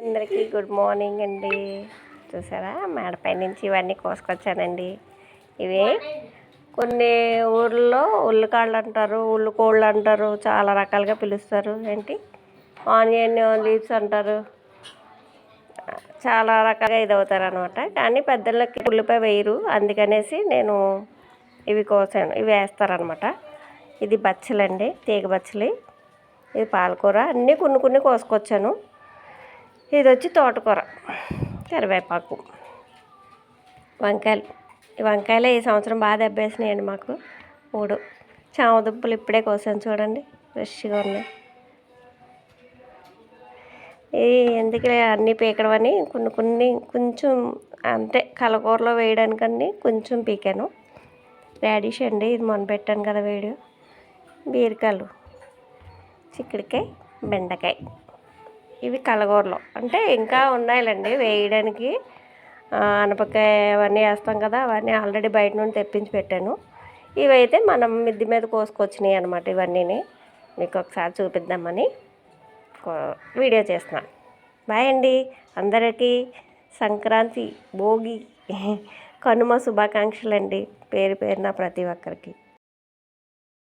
అందరికీ good morning అండి. చూసారా మేడపై నుంచి ఇవన్నీ కోసుకొచ్చానండి. ఇవి కొన్ని ఊర్లో ఉల్లికాళ్ళు అంటారు, ఉల్లికోళ్ళు అంటారు, చాలా రకాలుగా పిలుస్తారు. ఏంటి ఆనియన్ లీవ్స్ అంటారు, చాలా రకాలుగా ఇది అవుతారు అనమాట. కానీ పెద్దలకి ఉల్లిపాయ వేయరు, అందుకనేసి నేను ఇవి కోసాను. ఇవి వేస్తారనమాట. ఇది బచ్చలండి, తీగ బచ్చలి. ఇది పాలకూర, అన్నీ కొన్ని కోసుకొచ్చాను. ఇది వచ్చి తోటకూర, కరివేపాకు, వంకాయలు. ఈ వంకాయలు ఈ సంవత్సరం బాగా దెబ్బేసినాయండి మాకు 3. చామదుంపలు ఇప్పుడే కోసాను, చూడండి ఫ్రెష్గా ఉన్నాయి. ఇది ఎందుకు అన్నీ పీకడం అని కొన్ని కొంచెం అంటే కలకూరలో వేయడానికన్నీ కొంచెం పీకాను. రాడిష్ అండి, ఇది మొన్న పెట్టాను కదా వీడియో. బీరకాయలు, చిక్కుడుకాయ, బెండకాయ. ఇవి కలగూరలో అంటే ఇంకా ఉన్నాయిలండి వేయడానికి. అనపకాయ అవన్నీ వేస్తాం కదా, అవన్నీ ఆల్రెడీ బయట నుండి తెప్పించి పెట్టాను. ఇవైతే మనం మిద్ది మీద కోసుకొచ్చినాయి అనమాట. ఇవన్నీ మీకు ఒకసారి చూపిద్దామని వీడియో చేస్తున్నాను. బాయ్ అండి అందరికీ. సంక్రాంతి, భోగి, కనుమ శుభాకాంక్షలు అండి పేరున ప్రతి ఒక్కరికి.